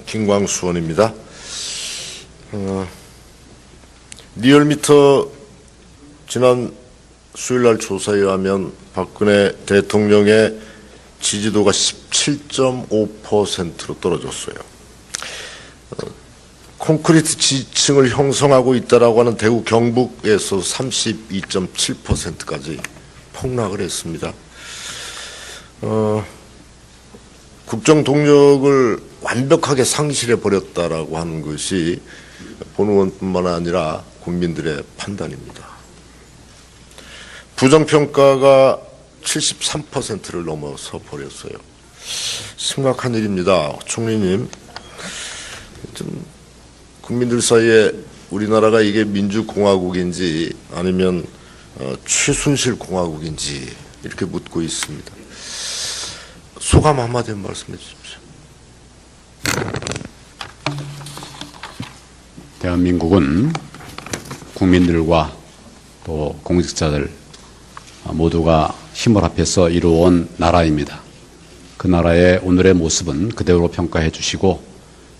김광수 의원입니다. 리얼미터 지난 수요일날 조사에 의하면 박근혜 대통령의 지지도가 17.5%로 떨어졌어요. 콘크리트 지층을 형성하고 있다라고 하는 대구 경북에서 32.7%까지 폭락을 했습니다. 국정 동력을 완벽하게 상실해 버렸다라고 하는 것이 본 의원뿐만 아니라 국민들의 판단입니다. 부정평가가 73%를 넘어서 버렸어요. 심각한 일입니다. 총리님, 좀 국민들 사이에 우리나라가 이게 민주공화국인지 아니면 최순실 공화국인지 이렇게 묻고 있습니다. 소감 한마디 말씀해 주십시오. 대한민국은 국민들과 또 공직자들 모두가 힘을 합해서 이루어온 나라입니다. 그 나라의 오늘의 모습은 그대로 평가해 주시고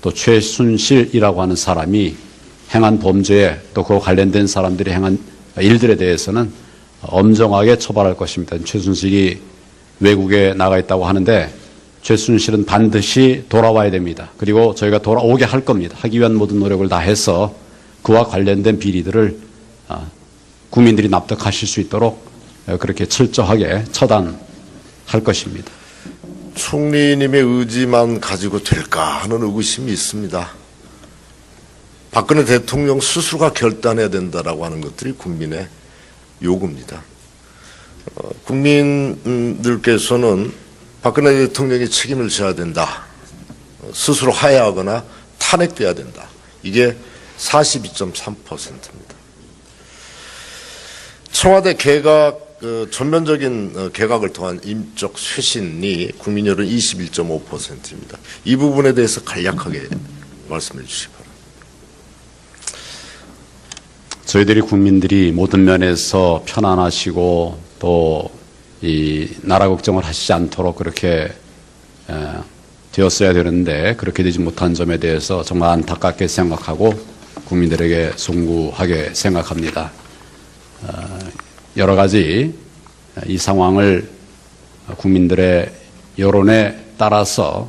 또 최순실이라고 하는 사람이 행한 범죄에 또 그와 관련된 사람들이 행한 일들에 대해서는 엄정하게 처벌할 것입니다. 최순실이 외국에 나가 있다고 하는데 최순실은 반드시 돌아와야 됩니다. 그리고 저희가 돌아오게 할 겁니다. 하기 위한 모든 노력을 다해서 그와 관련된 비리들을 국민들이 납득하실 수 있도록 그렇게 철저하게 처단할 것입니다. 총리님의 의지만 가지고 될까 하는 의구심이 있습니다. 박근혜 대통령 스스로가 결단해야 된다라고 하는 것들이 국민의 요구입니다. 국민들께서는 박근혜 대통령이 책임을 져야 된다. 스스로 하야하거나 탄핵돼야 된다. 이게 42.3%입니다. 청와대 개각, 전면적인 개각을 통한 임적 쇄신이 국민 여론 21.5%입니다. 이 부분에 대해서 간략하게 말씀해 주시기 바랍니다. 저희들이 국민들이 모든 면에서 편안하시고 또 이 나라 걱정을 하시지 않도록 그렇게 되었어야 되는데 그렇게 되지 못한 점에 대해서 정말 안타깝게 생각하고 국민들에게 송구하게 생각합니다. 여러 가지 이 상황을 국민들의 여론에 따라서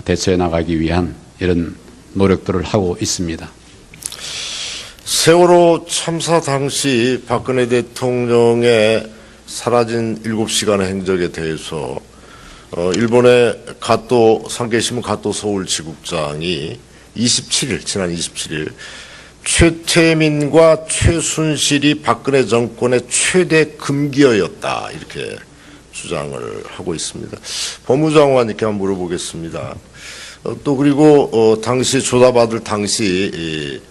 대처해 나가기 위한 이런 노력들을 하고 있습니다. 세월호 참사 당시 박근혜 대통령의 사라진 7시간의 행적에 대해서 일본의 가또 상계신문 가또 서울지국장이 27일 지난 27일 최태민과 최순실이 박근혜 정권의 최대 금기어였다 이렇게 주장을 하고 있습니다. 법무장관님께 한번 물어보겠습니다. 또 그리고 당시 조사받을 당시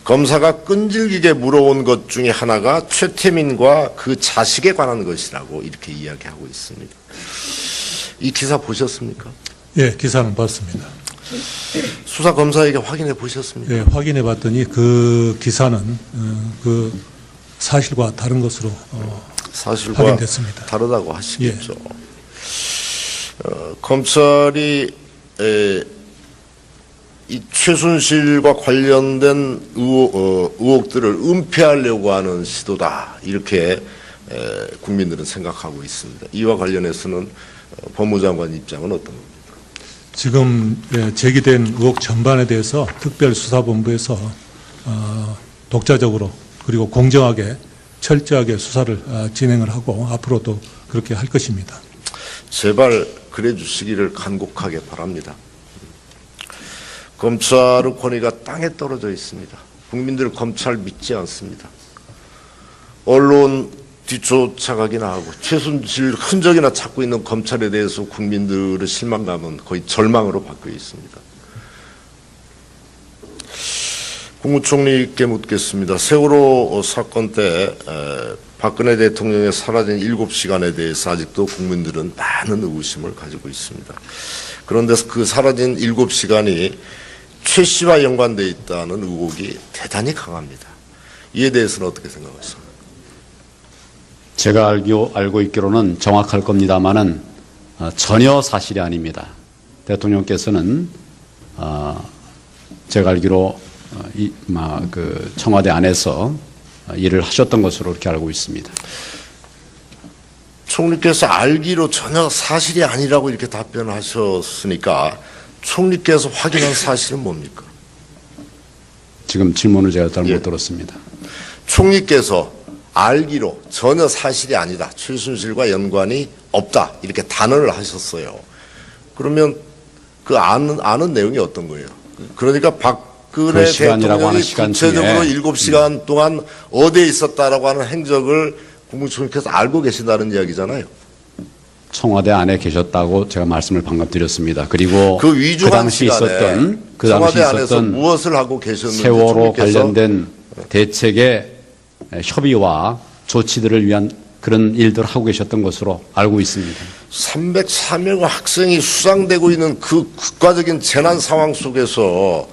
검사가 끈질기게 물어온 것 중에 하나가 최태민과 그 자식에 관한 것이라고 이렇게 이야기하고 있습니다. 이 기사 보셨습니까? 예, 기사는 봤습니다. 수사 검사에게 확인해 보셨습니까? 예, 확인해 봤더니 그 기사는 그 사실과 다른 것으로 사실과 확인됐습니다. 다르다고 하시겠죠. 예. 검찰이 이 최순실과 관련된 의혹들을 은폐하려고 하는 시도다 이렇게 국민들은 생각하고 있습니다. 이와 관련해서는 법무장관 입장은 어떤 겁니까? 지금 제기된 의혹 전반에 대해서 특별수사본부에서 독자적으로 그리고 공정하게 철저하게 수사를 진행을 하고 앞으로도 그렇게 할 것입니다. 제발 그래 주시기를 간곡하게 바랍니다. 검찰의 권위가 땅에 떨어져 있습니다. 국민들 검찰 믿지 않습니다. 언론 뒤쫓아가기나 하고 최순실 흔적이나 찾고 있는 검찰에 대해서 국민들의 실망감은 거의 절망으로 바뀌어 있습니다. 국무총리께 묻겠습니다. 세월호 사건 때 박근혜 대통령의 사라진 7시간에 대해서 아직도 국민들은 많은 의구심을 가지고 있습니다. 그런데 그 사라진 7시간이 최 씨와 연관되어 있다는 의혹이 대단히 강합니다. 이에 대해서는 어떻게 생각하십니까? 제가 알고 있기로는 정확할 겁니다마는 전혀 사실이 아닙니다. 대통령께서는 제가 알기로 그 청와대 안에서 일을 하셨던 것으로 그렇게 알고 있습니다. 총리께서 알기로 전혀 사실이 아니라고 이렇게 답변하셨으니까 총리께서 확인한 사실은 뭡니까? 지금 질문을 제가 잘 못 예. 들었습니다. 총리께서 알기로 전혀 사실이 아니다. 최순실과 연관이 없다. 이렇게 단언을 하셨어요. 그러면 그 아는 내용이 어떤 거예요? 그러니까 박근혜 그 시간이라고 하는 대통령이 시간 구체적으로 중에 7시간 동안 어디에 있었다라고 하는 행적을 국무총리께서 알고 계신다는 이야기잖아요. 청와대 안에 계셨다고 제가 말씀을 방금 드렸습니다. 그리고 그 위중한 당시 시간에 있었던 그 당시 청와대 안에서 있었던 무엇을 하고 계셨는지 세월호 총리께서 관련된 대책의 협의와 조치들을 위한 그런 일들을 하고 계셨던 것으로 알고 있습니다. 303명 학생이 수상되고 있는 그 국가적인 재난 상황 속에서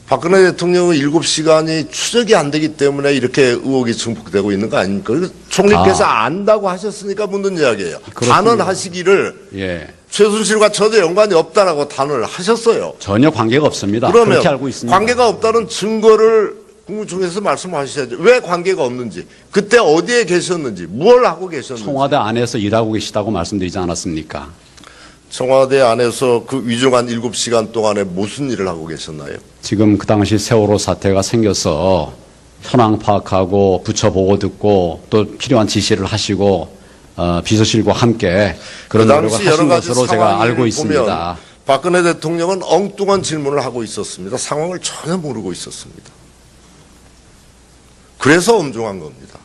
박근혜 대통령의 7시간이 추적이 안 되기 때문에 이렇게 의혹이 증폭되고 있는 거 아닙니까? 총리께서 안다고 하셨으니까 묻는 이야기예요. 그렇군요. 단언하시기를 예, 최순실과 전혀 연관이 없다라고 단언을 하셨어요. 전혀 관계가 없습니다. 그러면 그렇게 알고 있습니다. 관계가 없다는 증거를 국무총리에서 말씀하셔야죠. 왜 관계가 없는지, 그때 어디에 계셨는지, 뭘 하고 계셨는지. 청와대 안에서 일하고 계시다고 말씀드리지 않았습니까? 청와대 안에서 그 위중한 7시간 동안에 무슨 일을 하고 계셨나요? 지금 그 당시 세월호 사태가 생겨서 현황 파악하고 부처 보고 듣고 또 필요한 지시를 하시고 비서실과 함께 그런 그 노력을 당시 여러 하신 가지 것으로 제가 상황을 알고 있습니다. 보면 박근혜 대통령은 엉뚱한 질문을 하고 있었습니다. 상황을 전혀 모르고 있었습니다. 그래서 엄중한 겁니다.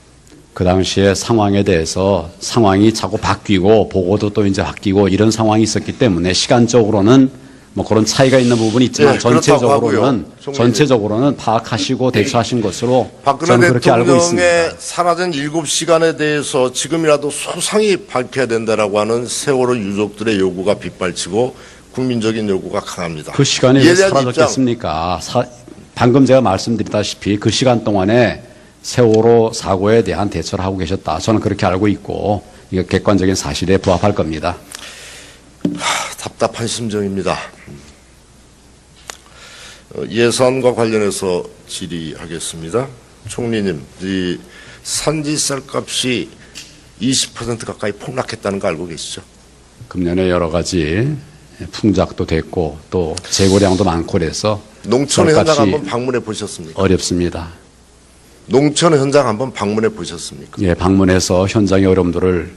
그 당시에 상황에 대해서 상황이 자꾸 바뀌고 보고도 또 이제 바뀌고 이런 상황이 있었기 때문에 시간적으로는 뭐 그런 차이가 있는 부분이 있지만 예, 그렇다고 하고요. 전체적으로는 파악하시고 대처하신 것으로 박근혜 저는 그렇게 알고 있습니다. 대통령의 사라진 7시간에 대해서 지금이라도 소상히 밝혀야 된다라고 하는 세월호 유족들의 요구가 빗발치고 국민적인 요구가 강합니다. 그 시간이 이에 왜 대한 사라졌겠습니까? 방금 제가 말씀드렸다시피 그 시간 동안에 세월호 사고에 대한 대처를 하고 계셨다. 저는 그렇게 알고 있고 이거 객관적인 사실에 부합할 겁니다. 답답한 심정입니다. 예산과 관련해서 질의하겠습니다. 총리님, 이 산지 쌀값이 20% 가까이 폭락했다는 거 알고 계시죠? 금년에 여러 가지 풍작도 됐고 또 재고량도 많고 그래서 농촌 현장 쌀값이 한번 방문해 보셨습니까? 어렵습니다. 농촌 현장 한번 방문해 보셨습니까? 예, 방문해서 현장의 어려움들을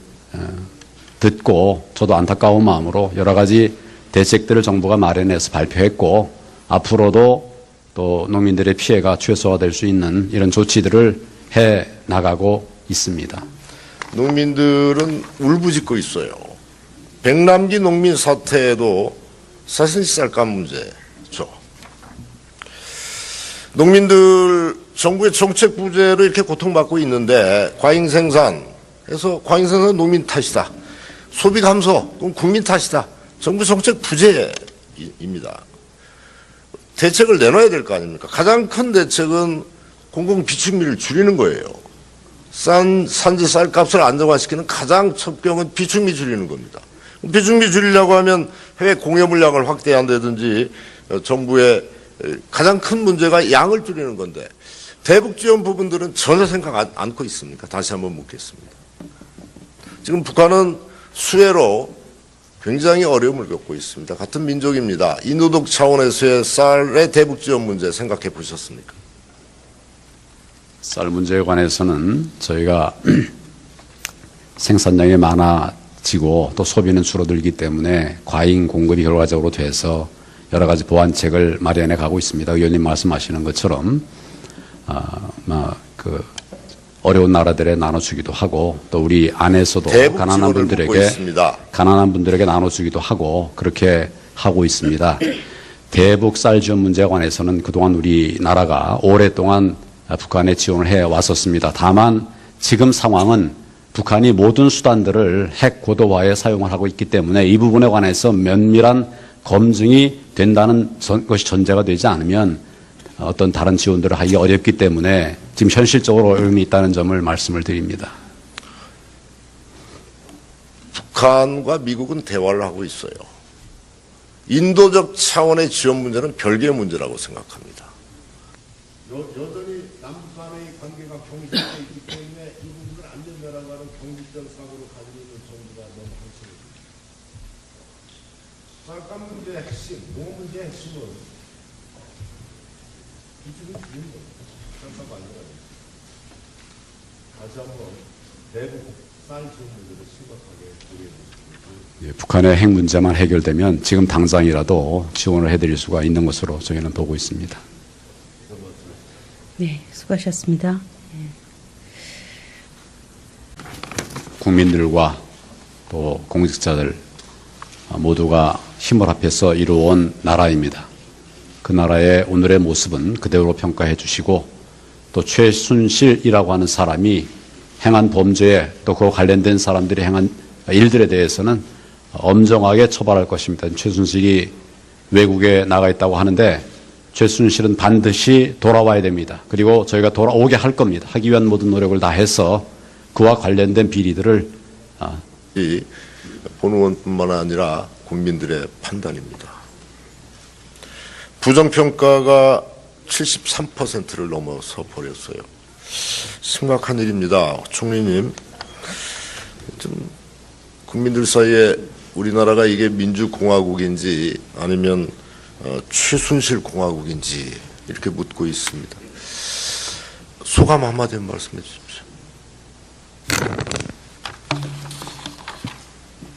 듣고 저도 안타까운 마음으로 여러 가지 대책들을 정부가 마련해서 발표했고 앞으로도 또 농민들의 피해가 최소화될 수 있는 이런 조치들을 해 나가고 있습니다. 농민들은 울부짖고 있어요. 백남기 농민 사태에도 사실 쌀값 문제죠. 농민들 정부의 정책 부재로 이렇게 고통받고 있는데 과잉생산에서 과잉생산 농민 탓이다. 소비 감소 그럼 국민 탓이다. 정부 정책 부재입니다. 대책을 내놔야 될 거 아닙니까? 가장 큰 대책은 공공비축미를 줄이는 거예요. 산지 쌀값을 안정화시키는 가장 첩경은 비축미 줄이는 겁니다. 비축미 줄이려고 하면 해외 공여 물량을 확대한다든지 정부의 가장 큰 문제가 양을 줄이는 건데 대북 지원 부분들은 전혀 생각 않고 있습니까? 다시 한번 묻겠습니다. 지금 북한은 수해로 굉장히 어려움을 겪고 있습니다. 같은 민족입니다. 인도독 차원에서의 쌀의 대북 지원 문제 생각해 보셨습니까? 쌀 문제에 관해서는 저희가 생산량이 많아지고 또 소비는 줄어들기 때문에 과잉 공급이 결과적으로 돼서 여러 가지 보완책을 마련해 가고 있습니다. 의원님 말씀하시는 것처럼 어려운 나라들에 나눠주기도 하고 또 우리 안에서도 가난한 분들에게 나눠주기도 하고 그렇게 하고 있습니다. 대북 쌀 지원 문제에 관해서는 그동안 우리나라가 오랫동안 북한에 지원을 해 왔었습니다. 다만 지금 상황은 북한이 모든 수단들을 핵 고도화에 사용을 하고 있기 때문에 이 부분에 관해서 면밀한 검증이 된다는 것이 전제가 되지 않으면 어떤 다른 지원들을 하기 어렵기 때문에 지금 현실적으로 어려움이 있다는 점을 말씀을 드립니다. 북한과 미국은 대화를 하고 있어요. 인도적 차원의 지원 문제는 별개의 문제라고 생각합니다. 여전히 남북간의 관계가 경직돼 있기 때문에 이 부분을 안 된다라고 하는 경직적 사고를 가지고 있는 정부가 너무 한심합니다. 잠깐 문제의 핵심, 뭐 문제의 핵심은 기준은 주는 겁니다. 잠깐 아니라 다시 한번 대북 쌀 지원 문제를 심각하게 고려해 보십시오. 북한의 핵 문제만 해결되면 지금 당장이라도 지원을 해드릴 수가 있는 것으로 저희는 보고 있습니다. 네, 수고하셨습니다. 국민들과 또 공직자들 모두가 힘을 합해서 이루어온 나라입니다. 그 나라의 오늘의 모습은 그대로 평가해 주시고 또 최순실이라고 하는 사람이 행한 범죄에 또 그와 관련된 사람들이 행한 일들에 대해서는 엄정하게 처벌할 것입니다. 최순실이 외국에 나가 있다고 하는데 최순실은 반드시 돌아와야 됩니다. 그리고 저희가 돌아오게 할 겁니다. 하기 위한 모든 노력을 다해서 그와 관련된 비리들을 이 본 의원뿐만 아니라 국민들의 판단입니다. 부정평가가 73%를 넘어서 버렸어요. 심각한 일입니다. 총리님, 좀 국민들 사이에 우리나라가 이게 민주공화국인지 아니면 최순실 공화국인지 이렇게 묻고 있습니다. 소감 한마디 말씀해 주십시오.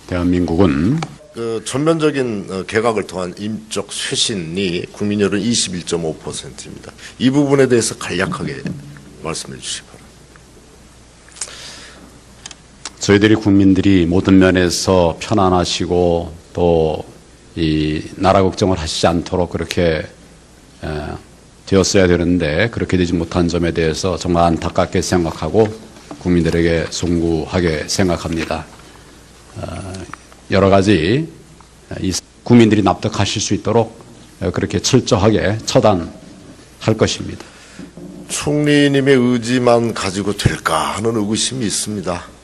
대한민국은 그 전면적인 개각을 통한 인적 쇄신이 국민 여론 21.5%입니다. 이 부분에 대해서 간략하게 말씀해 주시기 바랍니다. 저희들이 국민들이 모든 면에서 편안하시고 또 이 나라 걱정을 하시지 않도록 그렇게 되었어야 되는데 그렇게 되지 못한 점에 대해서 정말 안타깝게 생각하고 국민들에게 송구하게 생각합니다. 여러 가지 국민들이 납득하실 수 있도록 그렇게 철저하게 처단할 것입니다. 총리님의 의지만 가지고 될까 하는 의구심이 있습니다.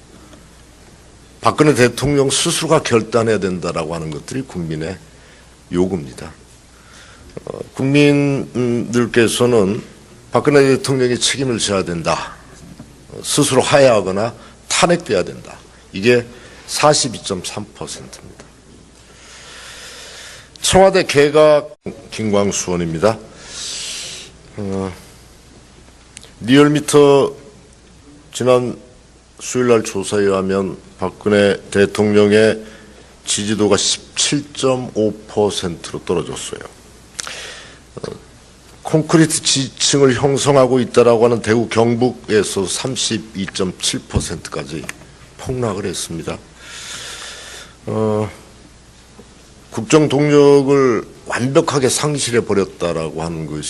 박근혜 대통령 스스로가 결단해야 된다라고 하는 것들이 국민의 요구입니다. 국민들께서는 박근혜 대통령이 책임을 져야 된다. 스스로 하야하거나 탄핵돼야 된다. 이게 42.3%입니다. 청와대 개각 김광수 의원입니다. 리얼미터 지난 수요일날 조사에 의하면 박근혜 대통령의 지지도가 17.5%로 떨어졌어요. 콘크리트 지층을 형성하고 있다라고 하는 대구 경북에서 32.7%까지 폭락을 했습니다. 국정 동력을 완벽하게 상실해 버렸다라고 하는 것이